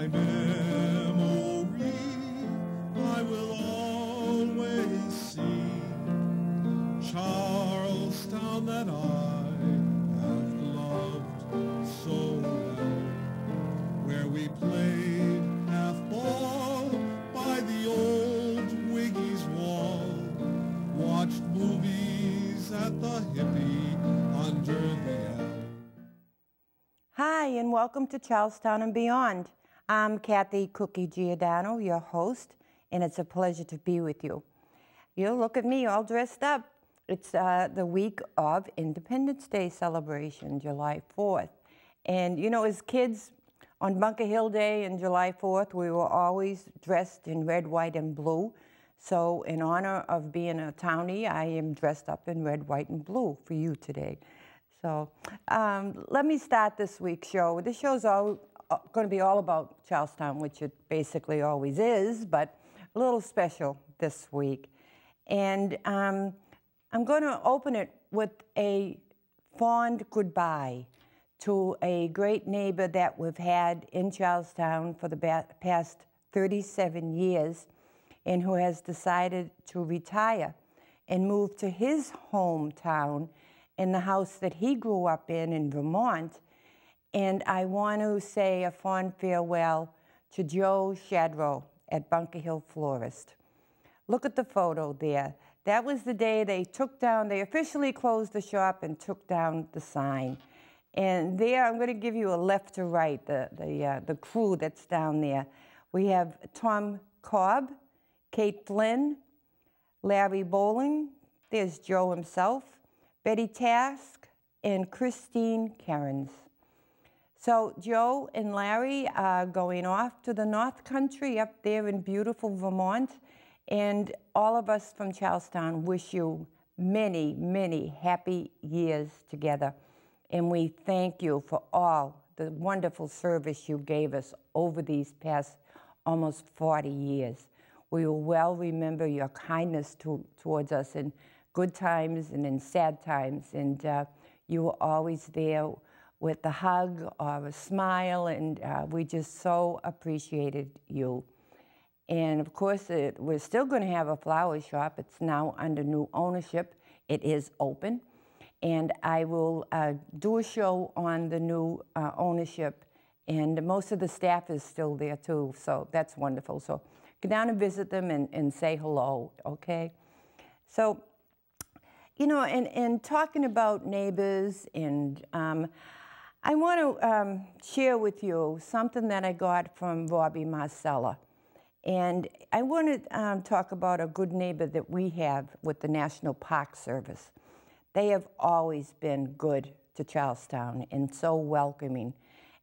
my memory I will always see. Charlestown that I have loved so well, where we played half-ball by the old Wiggy's wall, watched movies at the Hippie under the elm. Hi, and welcome to Charlestown and Beyond. I'm Kathy Cookie Giordano, your host, and it's a pleasure to be with you. You look at me all dressed up. It's the week of Independence Day celebration, July 4th. And you know, as kids, on Bunker Hill Day and July 4th, we were always dressed in red, white, and blue. So in honor of being a townie, I am dressed up in red, white, and blue for you today. So let me start this week's show. This show's going to be all about Charlestown, which it basically always is, but a little special this week. And I'm going to open it with a fond goodbye to a great neighbor that we've had in Charlestown for the past 37 years and who has decided to retire and move to his hometown in the house that he grew up in Vermont. And I want to say a fond farewell to Joe Shadrow at Bunker Hill Florist. Look at the photo there. That was the day they officially closed the shop and took down the sign. And there, I'm going to give you a left to right, the crew that's down there. We have Tom Cobb, Kate Flynn, Larry Bowling, there's Joe himself, Betty Task, and Christine Cairns. So Joe and Larry are going off to the North Country up there in beautiful Vermont. And all of us from Charlestown wish you many, many happy years together. And we thank you for all the wonderful service you gave us over these past almost 40 years. We will well remember your kindness towards us in good times and in sad times. And you were always there with a hug or a smile, and we just so appreciated you. And of course, we're still going to have a flower shop. It's now under new ownership. It is open. And I will do a show on the new ownership. And most of the staff is still there too, so that's wonderful. So go down and visit them and say hello, okay? So, you know, and talking about neighbors, and I want to share with you something that I got from Robbie Marcella. And I want to talk about a good neighbor that we have with the National Park Service. They have always been good to Charlestown and so welcoming.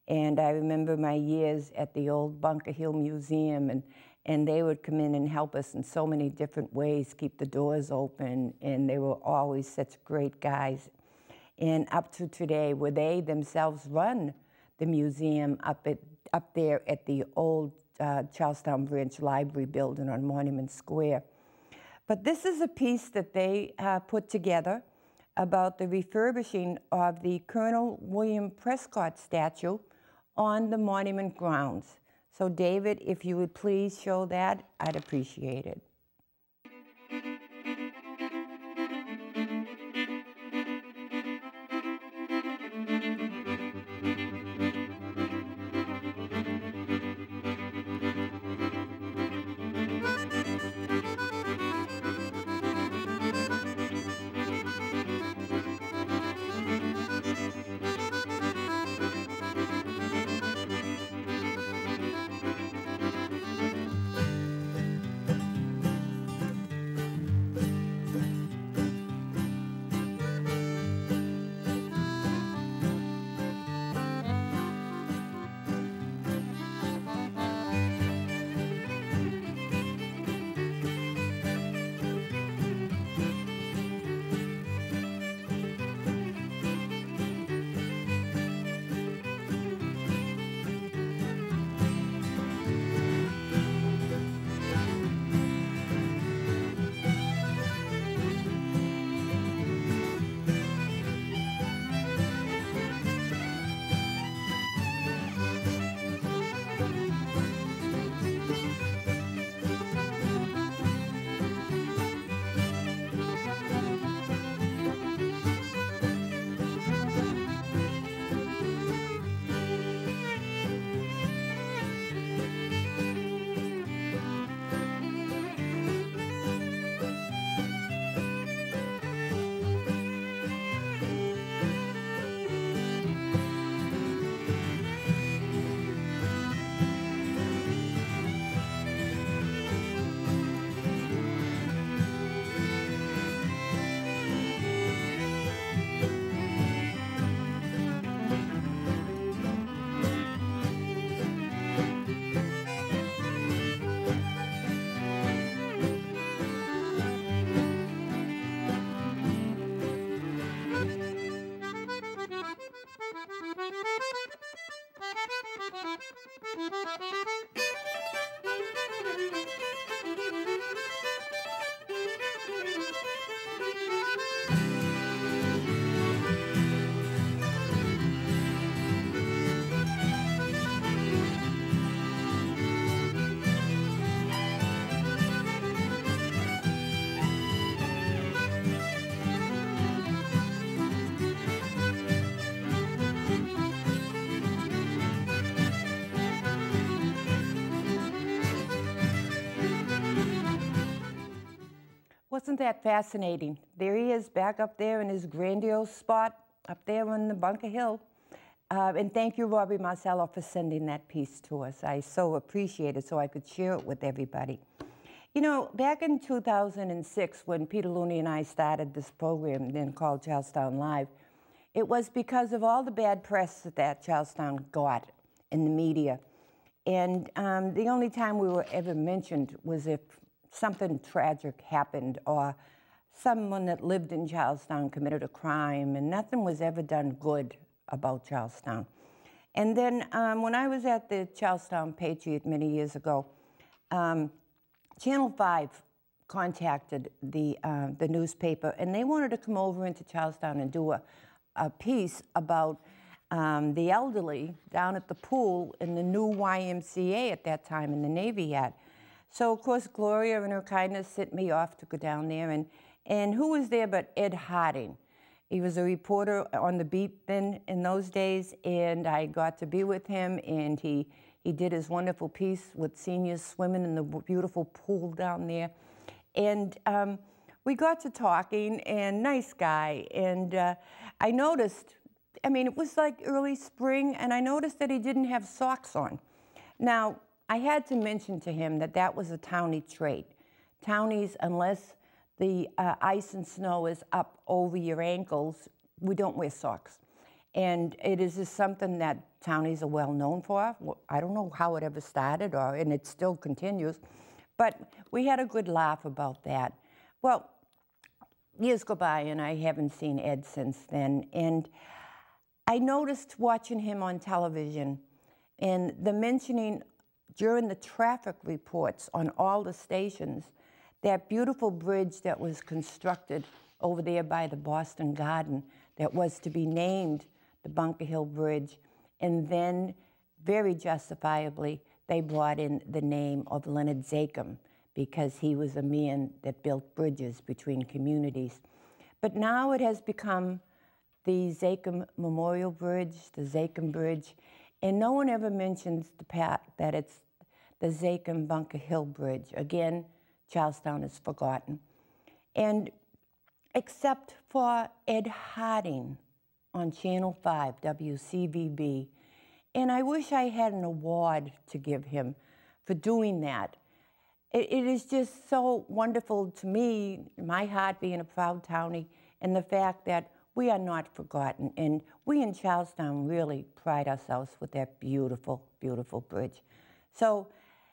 And I remember my years at the old Bunker Hill Museum, and they would come in and help us in so many different ways, keep the doors open, and they were always such great guys. And up to today, where they themselves run the museum up there at the old Charlestown Branch Library building on Monument Square. But this is a piece that they put together about the refurbishing of the Colonel William Prescott statue on the monument grounds. So David, if you would please show that, I'd appreciate it. Wasn't that fascinating? There he is back up there in his grandiose spot up there on the Bunker Hill. And thank you, Robbie Marcello, for sending that piece to us. I so appreciate it so I could share it with everybody. You know, back in 2006, when Peter Looney and I started this program then called Charlestown Live, it was because of all the bad press that Charlestown got in the media. And the only time we were ever mentioned was if something tragic happened or someone that lived in Charlestown committed a crime, and nothing was ever done good about Charlestown. And then when I was at the Charlestown Patriot many years ago, Channel 5 contacted the newspaper, and they wanted to come over into Charlestown and do a piece about the elderly down at the pool in the new YMCA at that time in the Navy had. So, of course, Gloria in her kindness sent me off to go down there, and who was there but Ed Harding? He was a reporter on the beat then in those days, and I got to be with him, and he did his wonderful piece with seniors swimming in the beautiful pool down there. And we got to talking, and nice guy, and I noticed, I mean, it was like early spring, and I noticed that he didn't have socks on. Now, I had to mention to him that that was a townie trait. Townies, unless the ice and snow is up over your ankles, we don't wear socks. And it is just something that townies are well known for. I don't know how it ever started, and it still continues, but we had a good laugh about that. Well, years go by, and I haven't seen Ed since then, and I noticed watching him on television and the mentioning during the traffic reports on all the stations, that beautiful bridge that was constructed over there by the Boston Garden that was to be named the Bunker Hill Bridge. And then, very justifiably, they brought in the name of Leonard Zakim because he was a man that built bridges between communities. But now it has become the Zakim Memorial Bridge, the Zakim Bridge, and no one ever mentions that it's the Zakim Bunker Hill Bridge. Again, Charlestown is forgotten. And except for Ed Harding on Channel 5, WCVB, and I wish I had an award to give him for doing that. It is just so wonderful to me, my heart being a proud townie, and the fact that we are not forgotten. And we in Charlestown really pride ourselves with that beautiful, beautiful bridge. So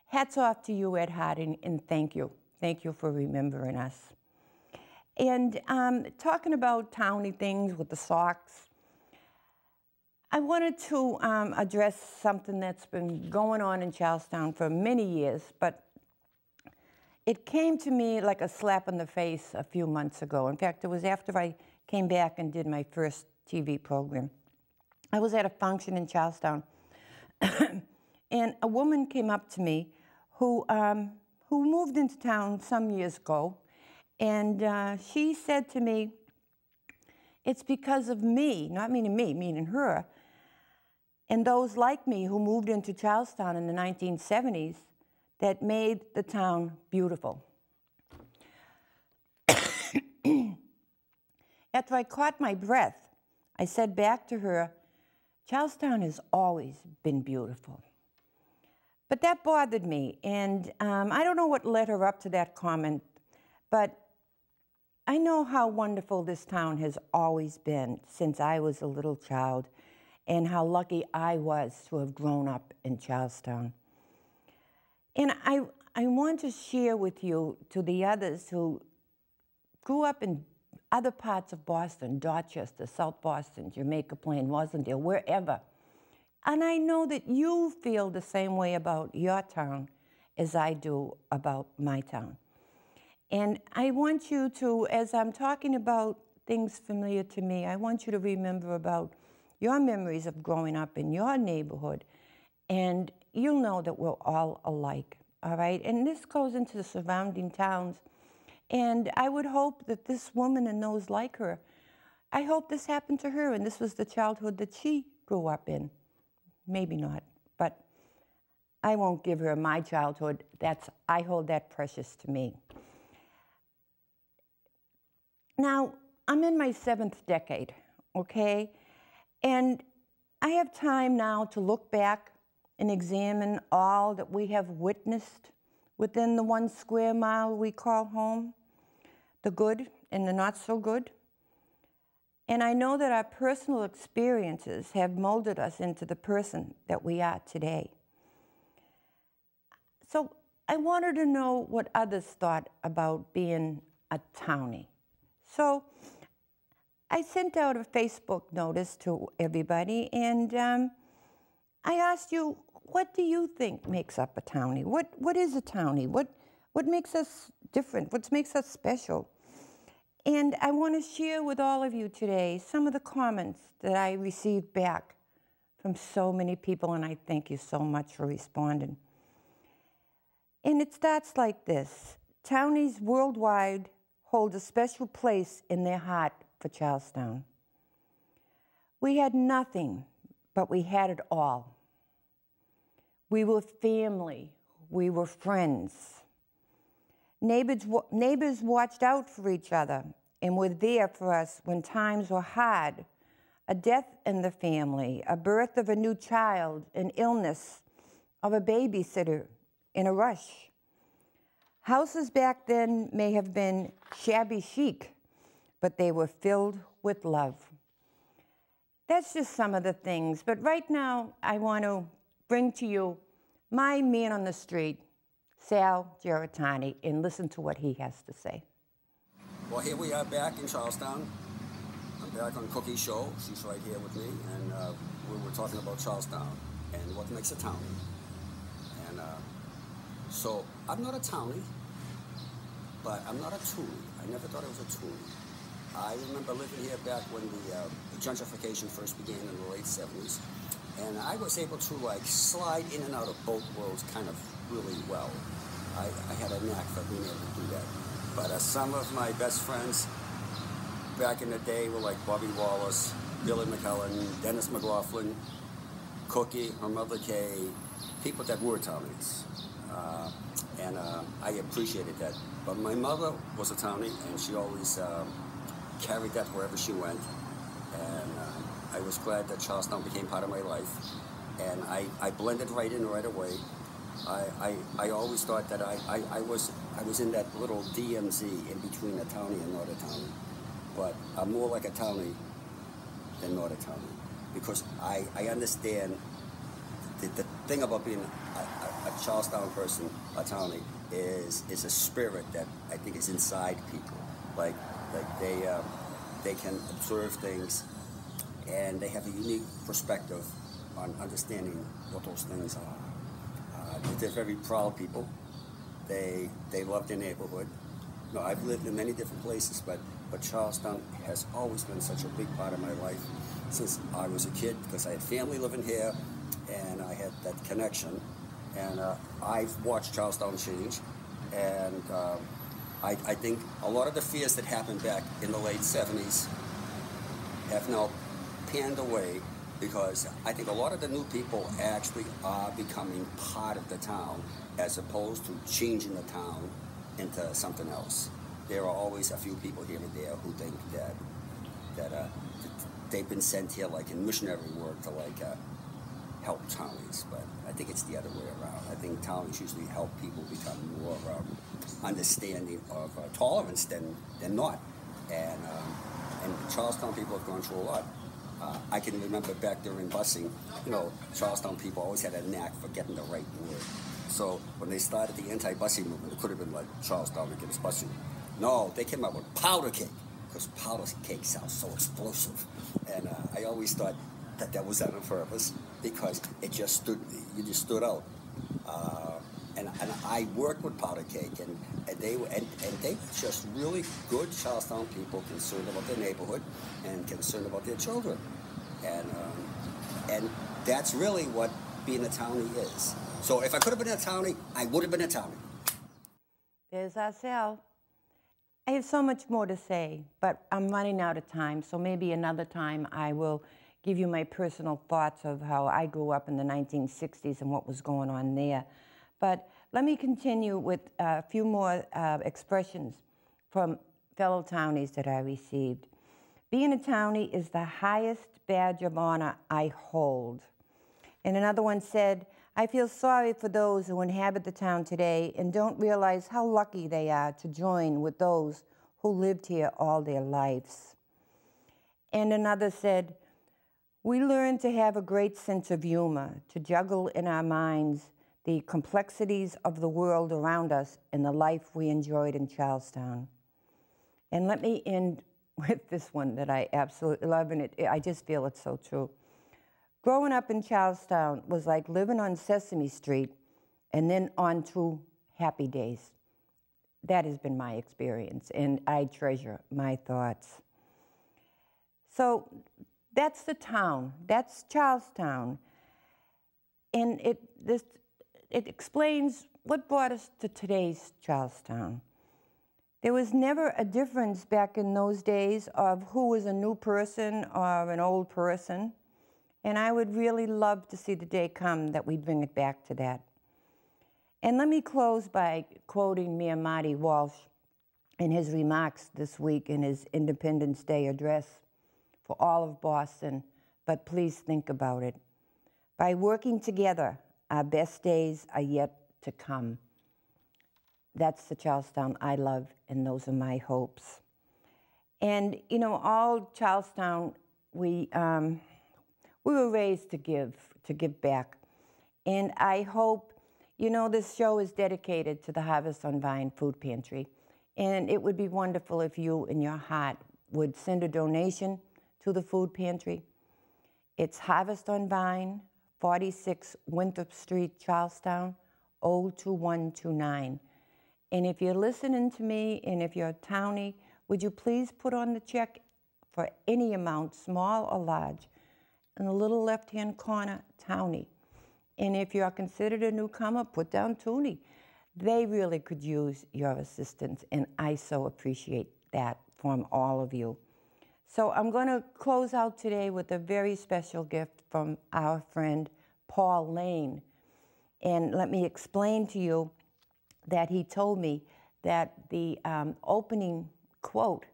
hats off to you, Ed Harding, and thank you. Thank you for remembering us. And talking about townie things with the socks, I wanted to address something that's been going on in Charlestown for many years, but it came to me like a slap in the face a few months ago. In fact, it was after I came back and did my first TV program. I was at a function in Charlestown, and a woman came up to me who moved into town some years ago, and she said to me, it's because of me, not meaning me, meaning her, and those like me who moved into Charlestown in the 1970s that made the town beautiful. After I caught my breath, I said back to her, Charlestown has always been beautiful. But that bothered me, and I don't know what led her up to that comment, but I know how wonderful this town has always been since I was a little child, and how lucky I was to have grown up in Charlestown. And I want to share with you, to the others who grew up in other parts of Boston, Dorchester, South Boston, Jamaica Plain, Rosendale, wherever. And I know that you feel the same way about your town as I do about my town. And I want you to, as I'm talking about things familiar to me, I want you to remember about your memories of growing up in your neighborhood, and you'll know that we're all alike, all right? And this goes into the surrounding towns. And I would hope that this woman and those like her, I hope this happened to her and this was the childhood that she grew up in. Maybe not, but I won't give her my childhood. I hold that precious to me. Now, I'm in my 7th decade, okay? And I have time now to look back and examine all that we have witnessed within the 1 square mile we call home, the good and the not so good. And I know that our personal experiences have molded us into the person that we are today. So I wanted to know what others thought about being a townie. So I sent out a Facebook notice to everybody, and I asked you, what do you think makes up a townie? What is a townie? What makes us different? What makes us special? And I want to share with all of you today some of the comments that I received back from so many people, and I thank you so much for responding. And it starts like this. Townies worldwide hold a special place in their heart for Charlestown. We had nothing, but we had it all. We were family. We were friends. Neighbors watched out for each other and were there for us when times were hard. A death in the family, a birth of a new child, an illness of a babysitter in a rush. Houses back then may have been shabby chic, but they were filled with love. That's just some of the things. But right now, I want to bring to you my man on the street, Sal Giratani, and listen to what he has to say. Well, here we are back in Charlestown. I'm back on Cookie's show. She's right here with me, and we were talking about Charlestown and what makes a townie. And so I'm not a townie, but I'm not a toonie. I never thought I was a toonie. I remember living here back when the gentrification first began in the late 70s, and I was able to slide in and out of both worlds kind of really well. I had a knack for being able to do that. But some of my best friends back in the day were like Bobby Wallace, Billy McCullen, Dennis McLaughlin, Cookie, her mother Kay, people that were townies. And I appreciated that. But my mother was a townie, and she always carried that wherever she went. And I was glad that Charlestown became part of my life. And I blended right in right away. I always thought that I was in that little DMZ in between a townie and not a townie. But I'm more like a townie than not a townie. Because I understand the thing about being a Charlestown person, a townie, is a spirit that I think is inside people. Like they can observe things, and they have a unique perspective on understanding what those things are. They're very proud people. They love their neighborhood. No, I've lived in many different places, but Charlestown has always been such a big part of my life since I was a kid, because I had family living here, and I had that connection. And I've watched Charlestown change, and I think a lot of the fears that happened back in the late 70s have now panned away, because I think a lot of the new people actually are becoming part of the town as opposed to changing the town into something else. There are always a few people here and there who think that they've been sent here like in missionary work to help townies, but I think it's the other way around. I think townies usually help people become more understanding of tolerance than not. And Charlestown people have gone through a lot. I can remember back during busing, Charlestown people always had a knack for getting the right word. So when they started the anti-busing movement, it could have been like Charlestown against busing. No, they came up with powder cake, because powder cake sounds so explosive. And I always thought that was done on purpose, because you just stood out. And I worked with powder cake, and they were just really good Charlestown people, concerned about their neighborhood and concerned about their children. And that's really what being a townie is. So if I could have been a townie, I would have been a townie. There's our Sal. I have so much more to say, but I'm running out of time, so maybe another time I will give you my personal thoughts of how I grew up in the 1960s and what was going on there. But let me continue with a few more expressions from fellow townies that I received. Being a townie is the highest badge of honor I hold. And another one said, I feel sorry for those who inhabit the town today and don't realize how lucky they are to join with those who lived here all their lives. And another said, we learn to have a great sense of humor, to juggle in our minds the complexities of the world around us and the life we enjoyed in Charlestown. And let me end with this one that I absolutely love, and I just feel it's so true. Growing up in Charlestown was like living on Sesame Street and then on to Happy Days. That has been my experience, and I treasure my thoughts. So that's the town. That's Charlestown. And it explains what brought us to today's Charlestown. There was never a difference back in those days of who was a new person or an old person. And I would really love to see the day come that we bring it back to that. And let me close by quoting Mayor Marty Walsh in his remarks this week in his Independence Day address for all of Boston, but please think about it. By working together, our best days are yet to come. That's the Charlestown I love, and those are my hopes. And, you know, all Charlestown, we were raised to give back. And I hope, you know, this show is dedicated to the Harvest on Vine Food Pantry. And it would be wonderful if you, in your heart, would send a donation to the food pantry. It's Harvest on Vine, 46 Winthrop Street, Charlestown, 02129. And if you're listening to me, and if you're a townie, would you please put on the check for any amount, small or large, in the little left-hand corner, townie. And if you're considered a newcomer, put down toonie. They really could use your assistance, and I so appreciate that from all of you. So I'm going to close out today with a very special gift from our friend Paul Lane. And let me explain to you that he told me that the opening quote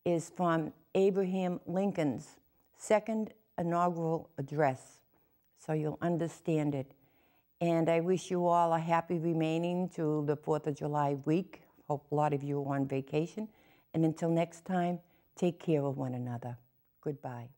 is from Abraham Lincoln's second inaugural address, so you'll understand it. And I wish you all a happy remaining to the 4th of July week. Hope a lot of you are on vacation. And until next time, take care of one another. Goodbye.